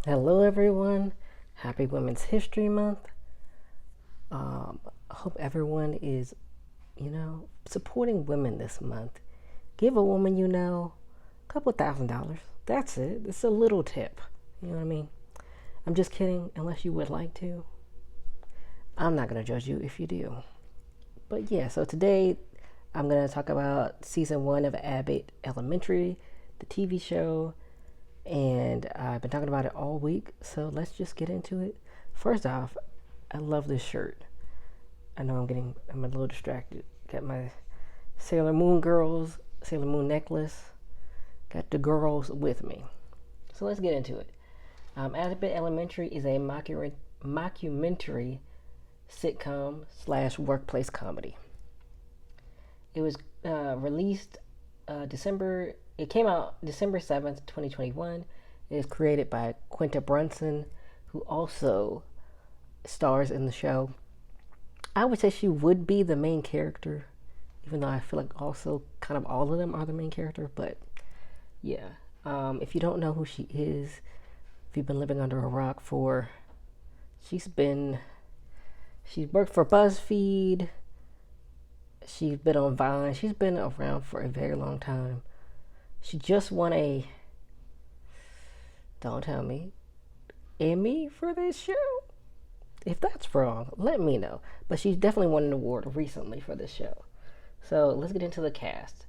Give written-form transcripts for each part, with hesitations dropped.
Hello, everyone. Happy Women's History Month. I hope everyone is, supporting women this month. Give a woman, a couple $1,000. That's it. It's a little tip. You know what I mean? I'm just kidding, unless you would like to. I'm not going to judge you if you do. But yeah, so today I'm going to talk about season one of Abbott Elementary, the TV show, and I've been talking about it all week, so let's just get into it. First off, I love this shirt. I know I'm a little distracted. Got my Sailor Moon necklace. Got the girls with me. So let's get into it. Abbott Elementary is a mockumentary sitcom slash workplace comedy. It was released December. It came out December 7th, 2021. It is created by Quinta Brunson, who also stars in the show. I would say she would be the main character, even though I feel like also kind of all of them are the main character. But yeah, if you don't know who she is, if you've been living under a rock she's worked for BuzzFeed. She's been on Vine. She's been around for a very long time. She just won don't tell me, Emmy for this show. If that's wrong, let me know. But she's definitely won an award recently for this show. So let's get into the cast.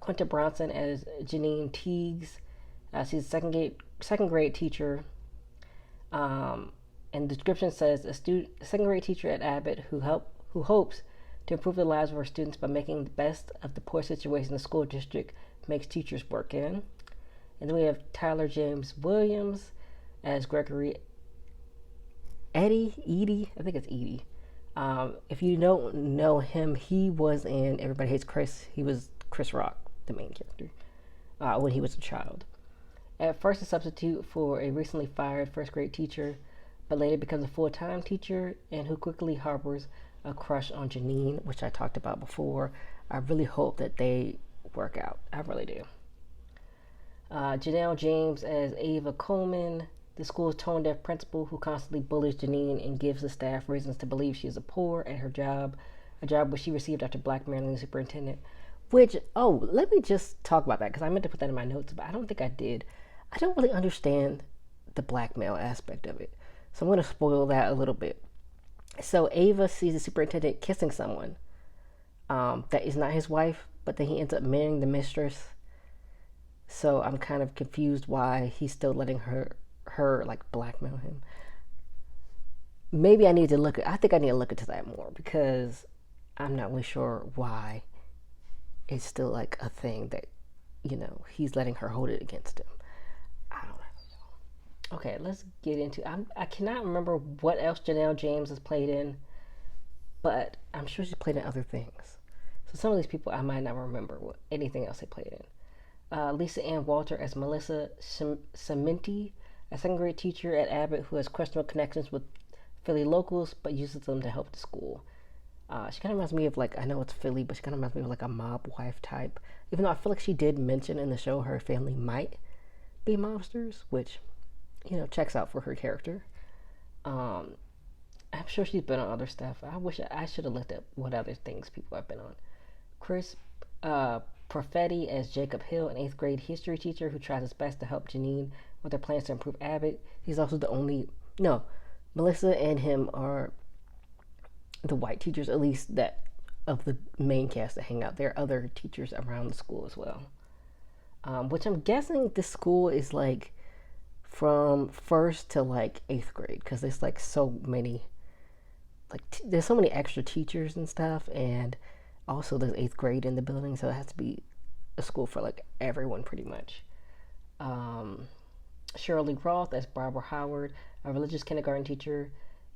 Quinta Bronson as Janine Teagues. She's a second grade teacher. And the description says a second grade teacher at Abbott who hopes to improve the lives of her students by making the best of the poor situation the school district makes teachers work in. And then we have Tyler James Williams as Gregory Edie. I think it's Edie. If you don't know him, he was in Everybody Hates Chris. He was Chris Rock, the main character, when he was a child. At first a substitute for a recently fired first grade teacher, but later becomes a full-time teacher and who quickly harbors a crush on Janine, which I talked about before. I really hope that they work out. I really do. Janelle James as Ava Coleman, the school's tone-deaf principal who constantly bullies Janine and gives the staff reasons to believe she is a poor at her job, a job which she received after blackmailing the superintendent. Which, let me just talk about that because I meant to put that in my notes, but I don't think I did. I don't really understand the blackmail aspect of it. So I'm going to spoil that a little bit. So Ava sees the superintendent kissing someone that is not his wife, but then he ends up marrying the mistress. So I'm kind of confused why he's still letting her like blackmail him. Maybe I think I need to look into that more because I'm not really sure why it's still like a thing that, he's letting her hold it against him. I don't know. Okay, let's get into. I cannot remember what else Janelle James has played in, but I'm sure she's played in other things. So some of these people I might not remember anything else they played in. Lisa Ann Walter as Melissa Cementi, a second grade teacher at Abbott who has questionable connections with Philly locals but uses them to help the school. She kind of reminds me of I know it's Philly, but she kind of reminds me of like a mob wife type. Even though I feel like she did mention in the show her family might be mobsters, which, checks out for her character. I'm sure she's been on other stuff. I wish I should have looked at what other things people have been on. Chris Profetti as Jacob Hill, an 8th grade history teacher who tries his best to help Janine with her plans to improve Abbott. He's also Melissa and him are the white teachers, at least that of the main cast that hang out. There are other teachers around the school as well. Which I'm guessing this school is like from 1st to 8th grade because there's so many, there's so many extra teachers and stuff, and also there's 8th grade in the building, so it has to be a school for everyone pretty much. Shirley Roth as Barbara Howard, a religious kindergarten teacher,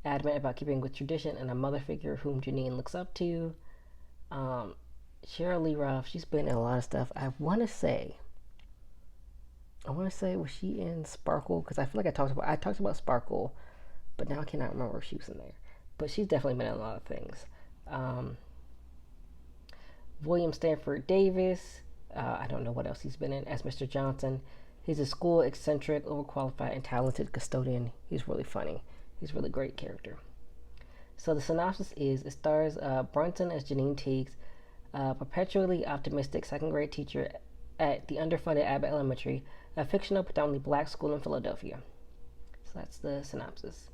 adamant about keeping with tradition and a mother figure whom Janine looks up to. Shirley Roth, she's been in a lot of stuff. I want to say, was she in Sparkle? Because I feel like I talked about Sparkle, but now I cannot remember if she was in there. But she's definitely been in a lot of things. William Stanford Davis, I don't know what else he's been in, as Mr. Johnson. He's a school eccentric, overqualified, and talented custodian. He's really funny. He's a really great character. So the synopsis is: it stars Brunson as Janine Teagues, a perpetually optimistic second grade teacher at the underfunded Abbott Elementary, a fictional, predominantly black school in Philadelphia. So that's the synopsis.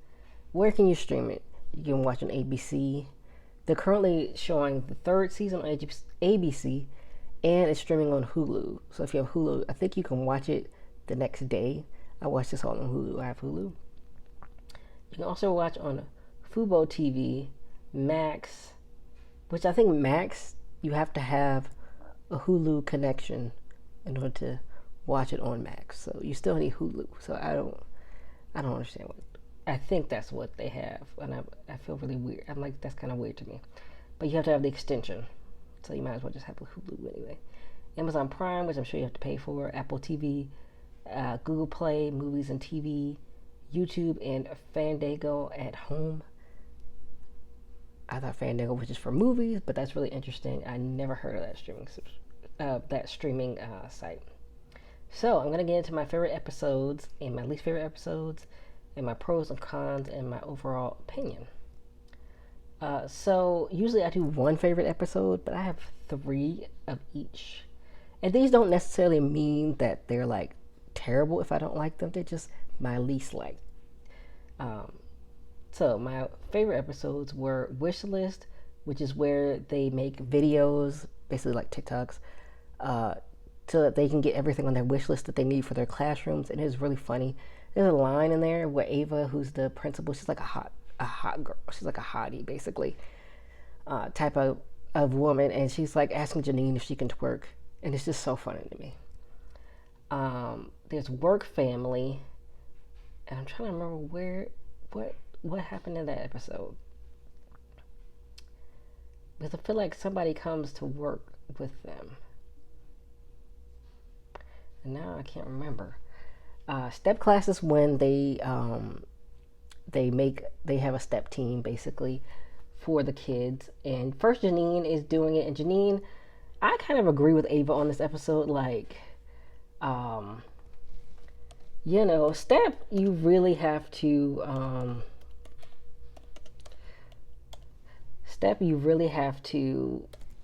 Where can you stream it? You can watch on ABC. They're currently showing the third season on ABC, and it's streaming on Hulu. So if you have Hulu, I think you can watch it the next day. I watched this all on Hulu. I have Hulu. You can also watch on Fubo TV, Max, which I think Max, you have to have a Hulu connection in order to watch it on Max. So you still need Hulu. So I don't understand what. I think that's what they have, and I feel really weird. I'm like, that's kind of weird to me. But you have to have the extension, so you might as well just have a Hulu anyway. Amazon Prime, which I'm sure you have to pay for, Apple TV, Google Play, Movies and TV, YouTube, and Fandango at home. I thought Fandango was just for movies, but that's really interesting. I never heard of that streaming site. So I'm gonna get into my favorite episodes and my least favorite episodes, and my pros and cons, and my overall opinion. So usually I do one favorite episode, but I have 3 of each. And these don't necessarily mean that they're like terrible if I don't like them. They're just my least liked. So my favorite episodes were Wishlist, which is where they make videos, basically like TikToks, so that they can get everything on their wish list that they need for their classrooms. And it was really funny. There's a line in there where Ava, who's the principal, she's like a hot girl. She's like a hottie, basically, type of woman. And she's like asking Janine if she can twerk. And it's just so funny to me. There's Work Family. And I'm trying to remember what happened in that episode. Because I feel like somebody comes to work with them. And now I can't remember. Step class is when they have a step team basically for the kids. And first Janine is doing it, and Janine, I kind of agree with Ava on this episode. Like, step, you really have to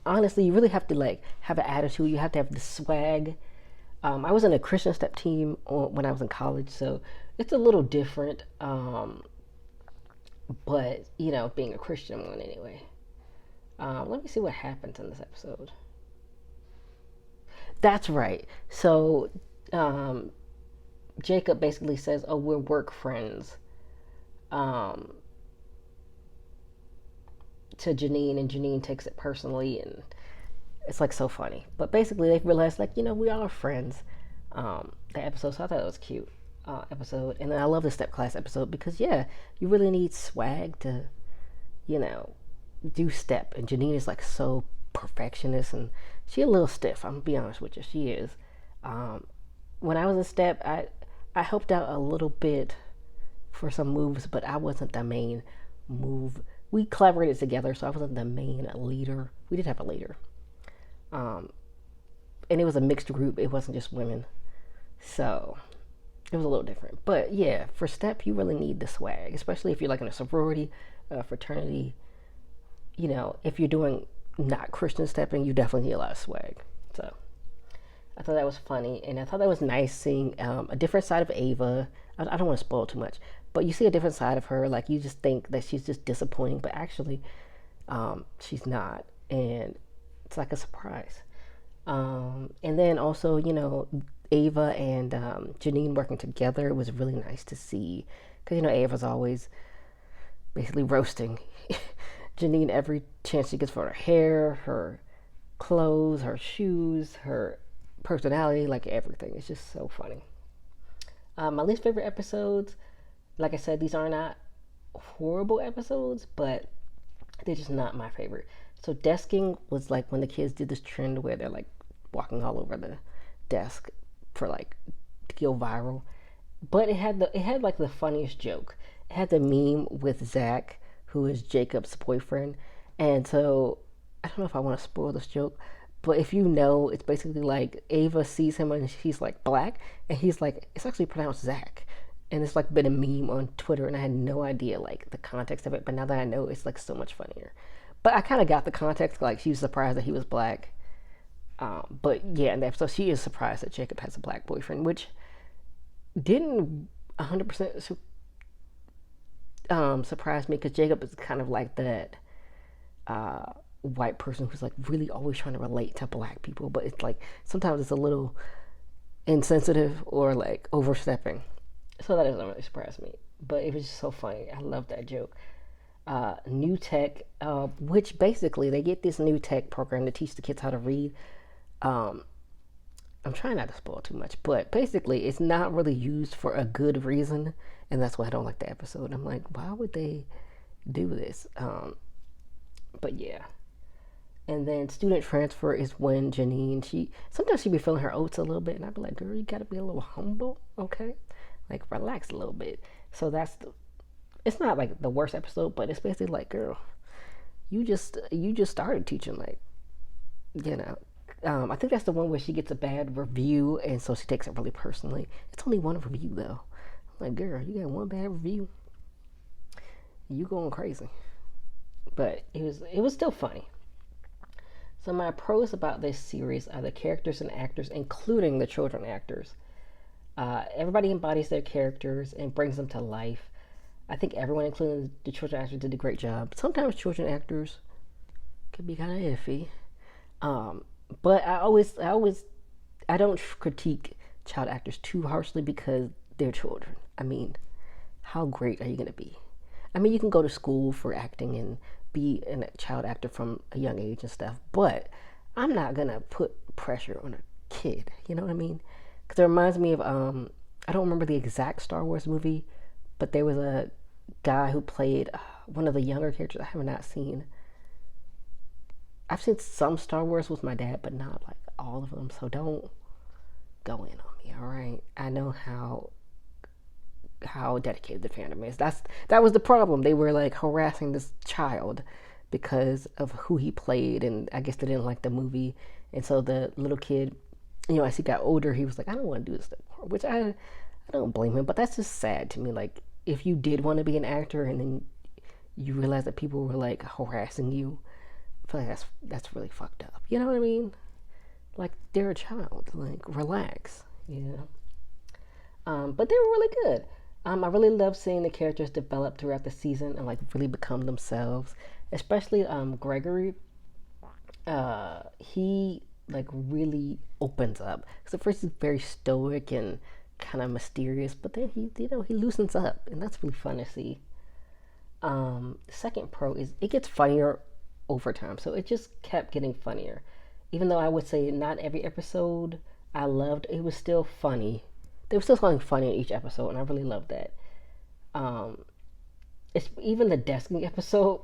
honestly, you really have to like have an attitude. You have to have the swag. I was in a Christian step team when I was in college, so it's a little different. But being a Christian one anyway. Let me see what happens in this episode. That's right. So Jacob basically says, "Oh, we're work friends," to Janine, and Janine takes it personally, and it's like so funny. But basically, they realized like, we all are friends. The episode, so I thought it was cute episode. And then I love the step class episode because you really need swag to, do step. And Janine is like so perfectionist, and she a little stiff. I'm gonna be honest with you, she is. When I was in step, I helped out a little bit for some moves, but I wasn't the main move. We collaborated together, so I wasn't the main leader. We did have a leader. And it was a mixed group. It wasn't just women. So it was a little different. But yeah, for step, you really need the swag, especially if you're like in a sorority, fraternity. If you're doing not Christian stepping, you definitely need a lot of swag. So I thought that was funny. And I thought that was nice seeing a different side of Ava. I don't want to spoil too much, but you see a different side of her. Like, you just think that she's just disappointing, but actually she's not. And it's like a surprise. And then also, Ava and Janine working together was really nice to see. Because, Ava's always basically roasting Janine every chance she gets for her hair, her clothes, her shoes, her personality, like everything. It's just so funny. My least favorite episodes, like I said, these are not horrible episodes, but they're just not my favorite. So desking was like when the kids did this trend where they're like walking all over the desk for like to go viral. But it had like the funniest joke. It had the meme with Zach, who is Jacob's boyfriend. And so I don't know if I want to spoil this joke, But if you know, it's basically like Ava sees him and he's like black, and he's like, it's actually pronounced Zach. And it's like been a meme on Twitter, and I had no idea like the context of it. But now that I know, it's like so much funnier. But I kind of got the context. Like she was surprised that he was black. But yeah, in the episode, she is surprised that Jacob has a black boyfriend, which didn't 100% surprise me because Jacob is kind of like that white person who's like really always trying to relate to black people, but it's like sometimes it's a little insensitive or like overstepping. So that doesn't really surprise me. But it was just so funny. I love that joke. New tech, which basically they get this new tech program to teach the kids how to read. Um, I'm trying not to spoil too much, but basically it's not really used for a good reason, and that's why I don't like the episode. I'm like, why would they do this? But yeah. And then student transfer is when Janine, she sometimes she be feeling her oats a little bit, and I'd be like, girl, you gotta be a little humble, okay? Like relax a little bit. So it's not like the worst episode, but it's basically like, girl, you just started teaching, like, you know. I think that's the one where she gets a bad review, and so she takes it really personally. It's only one review though. I'm like, girl, you got one bad review, you going crazy. But it was still funny. So my pros about this series are the characters and actors, including the children actors. Everybody embodies their characters and brings them to life. I think everyone, including the children actors, did a great job. Sometimes children actors can be kind of iffy, but I don't critique child actors too harshly because they're children. I mean, how great are you gonna be? I mean, you can go to school for acting and be a child actor from a young age and stuff, but I'm not gonna put pressure on a kid. You know what I mean? Because it reminds me of I don't remember the exact Star Wars movie, but there was a guy who played one of the younger characters I have not seen. I've seen some Star Wars with my dad, but not like all of them. So don't go in on me, all right? I know how dedicated the fandom is. That was the problem. They were like harassing this child because of who he played, and I guess they didn't like the movie. And so the little kid, as he got older, he was like, I don't want to do this anymore, which I don't blame him, but that's just sad to me. Like, if you did want to be an actor and then you realize that people were like harassing you, I feel like that's really fucked up. You know what I mean? Like, they're a child. Like, relax. But they were really good. I really love seeing the characters develop throughout the season and like really become themselves. Especially Gregory. He like really opens up. Because at first he's very stoic and kind of mysterious, but then he loosens up, and that's really fun to see. Second pro is it gets funnier over time, so it just kept getting funnier. Even though I would say not every episode I loved, it was still funny. There was still something funny in each episode, and I really loved that. It's even the desking episode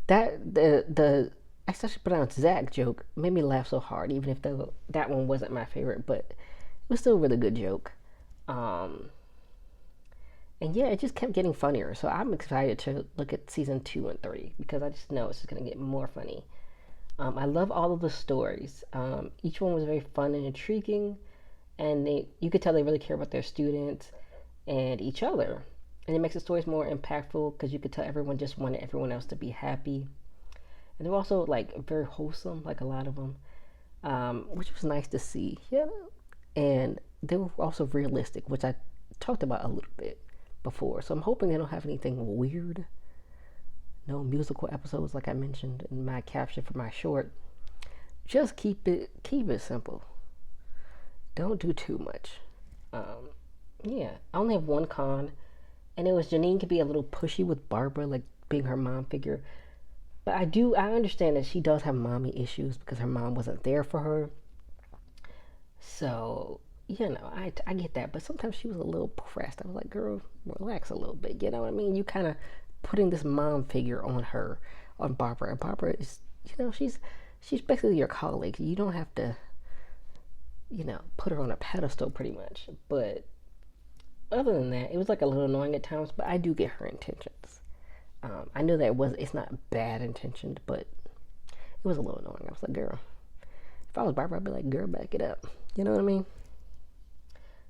that the I actually pronounced Zach joke made me laugh so hard, even if that one wasn't my favorite, but it was still a really good joke. And yeah, it just kept getting funnier. So I'm excited to look at season 2 and 3 because I just know it's just gonna get more funny. I love all of the stories. Each one was very fun and intriguing, and you could tell they really care about their students and each other. And it makes the stories more impactful because you could tell everyone just wanted everyone else to be happy. And they're also like very wholesome, like a lot of them, which was nice to see. And they were also realistic, which I talked about a little bit before. So I'm hoping they don't have anything weird. No musical episodes like I mentioned in my caption for my short. Just keep it simple. Don't do too much. I only have one con, and it was Janine could be a little pushy with Barbara, like being her mom figure. But I understand that she does have mommy issues because her mom wasn't there for her. So, I get that. But sometimes she was a little pressed. I was like, girl, relax a little bit. You know what I mean? You kind of putting this mom figure on Barbara. And Barbara is, she's basically your colleague. You don't have to, put her on a pedestal pretty much. But other than that, it was like a little annoying at times, but I do get her intentions. I know that it's not bad intentioned, but it was a little annoying. I was like, girl, if I was Barbara, I'd be like, girl, back it up. You know what I mean?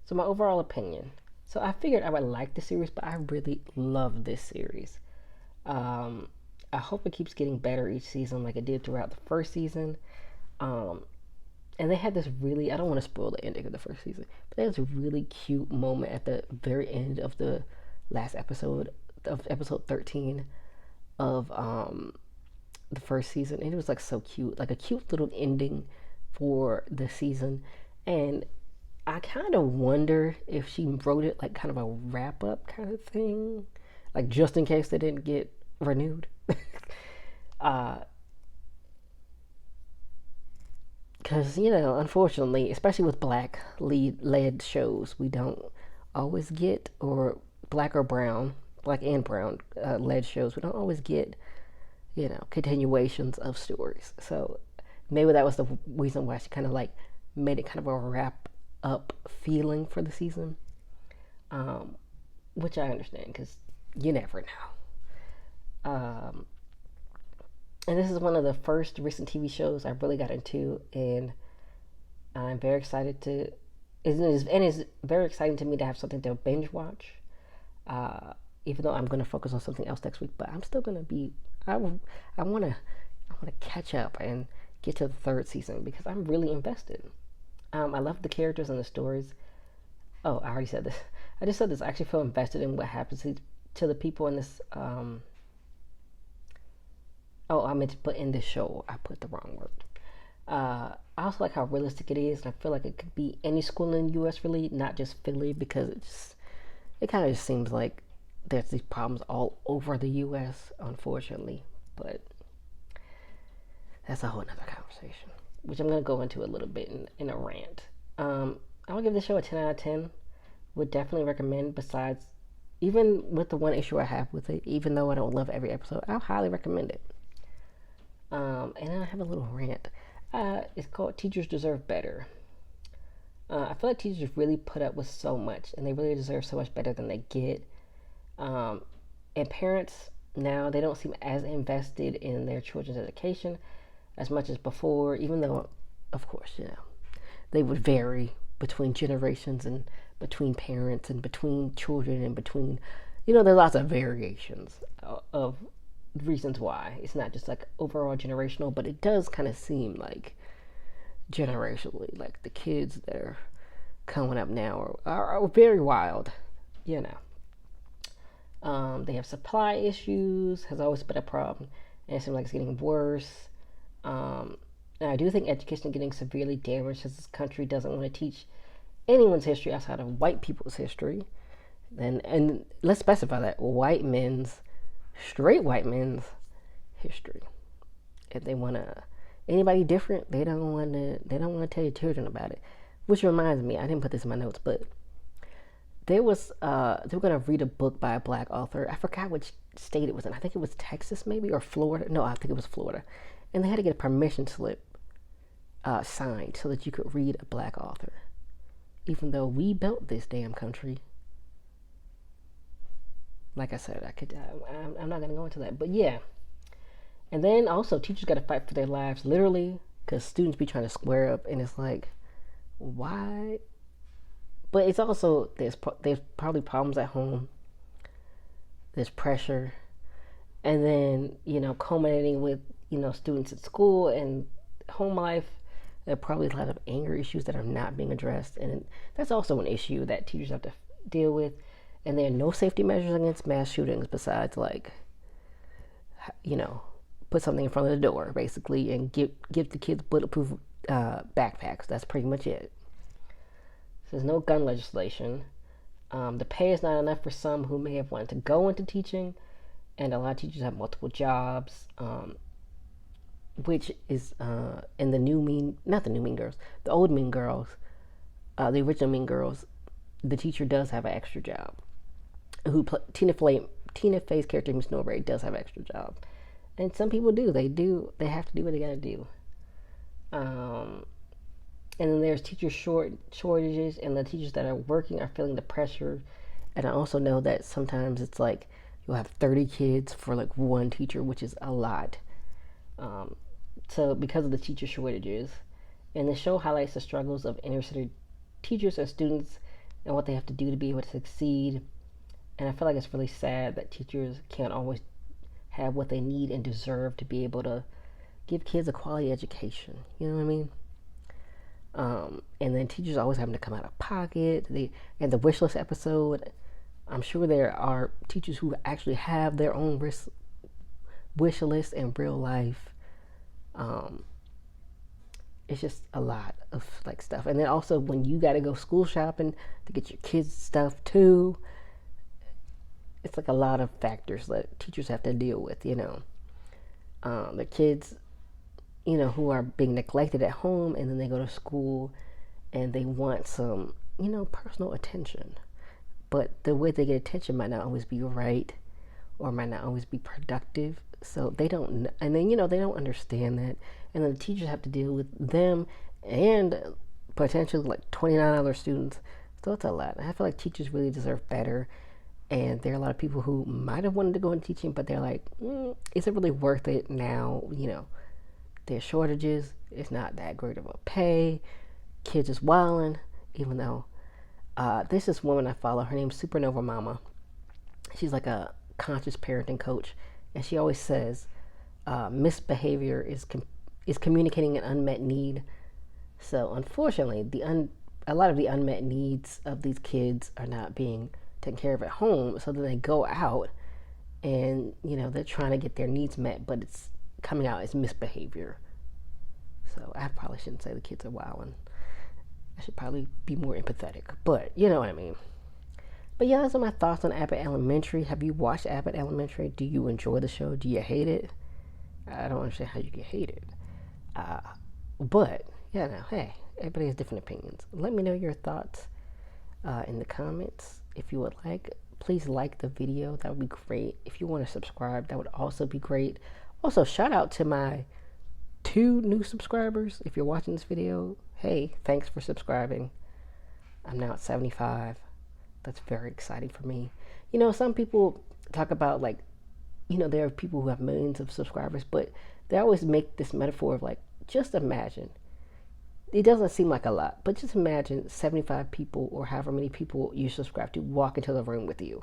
So my overall opinion. So I figured I would like the series, but I really love this series. Um, I hope it keeps getting better each season, like it did throughout the first season. Um, and they had this really, I don't want to spoil the ending of the first season, but there was a really cute moment at the very end of the last episode of episode 13 of the first season, and it was like so cute, like a cute little ending for the season. And I kind of wonder if she wrote it like kind of a wrap up kind of thing, like just in case they didn't get renewed. uh, because unfortunately, especially with black lead led shows, we don't always get, or black or brown, black and brown led shows, we don't always get continuations of stories. So maybe that was the reason why she kind of like made it kind of a wrap up feeling for the season, um, which I understand because you never know. And this is one of the first recent TV shows I really got into, and I'm very excited to. It's very exciting to me to have something to binge watch. Uh, Even though I'm going to focus on something else next week, but I'm still going to be. I want to. I want to catch up and get to the third season because I'm really invested. I love the characters and the stories. Oh, I already said this. I just said this. I actually feel invested in what happens to the people in this. Oh, I meant to put in this show. I put the wrong word. I also like how realistic it is, and I feel like it could be any school in the U.S. really, not just Philly, because it kind of just seems like there's these problems all over the U.S. Unfortunately, but that's a whole nother conversation, which I'm gonna go into a little bit in a rant. I would give this show a 10 out of 10. Would definitely recommend. Besides, even with the one issue I have with it, even though I don't love every episode, I'll highly recommend it. And then I have a little rant. It's called Teachers Deserve Better. I feel like teachers really put up with so much, and they really deserve so much better than they get. And parents now, they don't seem as invested in their children's education as much as before, even though, of course, they would vary between generations and between parents and between children and between, there's lots of variations of reasons why. It's not just like overall generational, but it does kind of seem like generationally, like the kids that are coming up now are very wild, you know. They have supply issues, has always been a problem, and it seems like it's getting worse. And I do think education is getting severely damaged because this country doesn't want to teach anyone's history outside of white people's history. And let's specify that straight white men's history. If they want to, anybody different, they don't want to tell your children about it. Which reminds me, I didn't put this in my notes, but they were going to read a book by a black author. I forgot which state it was in. I think it was Texas maybe, or Florida. No, I think it was Florida. And they had to get a permission slip signed so that you could read a black author. Even though we built this damn country. Like I said, I'm not going to go into that. But yeah. And then also, teachers got to fight for their lives, literally, because students be trying to square up, and it's like, why? But it's also, there's probably problems at home. There's pressure. And then, culminating with, students at school and home life, there are probably a lot of anger issues that are not being addressed. And that's also an issue that teachers have to deal with. And there are no safety measures against mass shootings besides, like, put something in front of the door, basically, and give the kids bulletproof backpacks. That's pretty much it. There's no gun legislation. The pay is not enough for some who may have wanted to go into teaching, and a lot of teachers have multiple jobs, which is in the the old Mean Girls, the original Mean Girls, the teacher does have an extra job. Tina Fey's character, Miss Norbury, does have an extra job. And some people do. They have to do what they gotta do. And then there's teacher shortages, and the teachers that are working are feeling the pressure. And I also know that sometimes it's like you'll have 30 kids for like one teacher, which is a lot. So because of the teacher shortages, And the show highlights the struggles of inner city teachers and students and what they have to do to be able to succeed. And I feel like it's really sad that teachers can't always have what they need and deserve to be able to give kids a quality education. You know what I mean? And then teachers always having to come out of pocket. And the wish list episode, I'm sure there are teachers who actually have their own wish list in real life. It's just a lot of like stuff. And then also when you got to go school shopping to get your kids stuff too, it's like a lot of factors that teachers have to deal with. The kids, who are being neglected at home, and then they go to school and they want some, personal attention. But the way they get attention might not always be right or might not always be productive. So they don't, and then, they don't understand that. And then the teachers have to deal with them and potentially like 29 other students. So it's a lot. I feel like teachers really deserve better. And there are a lot of people who might have wanted to go into teaching, but they're like, is it really worth it now? There's shortages. It's not that great of a pay. Kids is wilding, even though there's this woman I follow. Her name's Supernova Mama. She's like a conscious parenting coach, and she always says misbehavior is communicating an unmet need. So unfortunately, a lot of the unmet needs of these kids are not being taken care of at home. So then they go out, and they're trying to get their needs met, but it's coming out as misbehavior. So I probably shouldn't say the kids are wilding. I should probably be more empathetic, but you know what I mean. But yeah, those are my thoughts on Abbott Elementary. Have you watched Abbott Elementary? Do you enjoy the show? Do you hate it? I don't understand how you can hate it. But yeah, no, hey, everybody has different opinions. Let me know your thoughts in the comments. If you would like, please like the video. That would be great. If you want to subscribe, that would also be great. Also, shout out to my 2 new subscribers. If you're watching this video, hey, thanks for subscribing. I'm now at 75. That's very exciting for me. Some people talk about there are people who have millions of subscribers, but they always make this metaphor of just imagine. It doesn't seem like a lot, but just imagine 75 people or however many people you subscribe to walk into the room with you.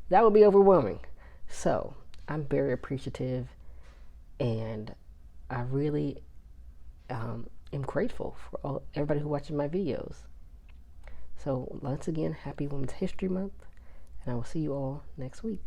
That would be overwhelming. So I'm very appreciative, and I really am grateful for everybody who watches my videos. So once again, happy Women's History Month, and I will see you all next week.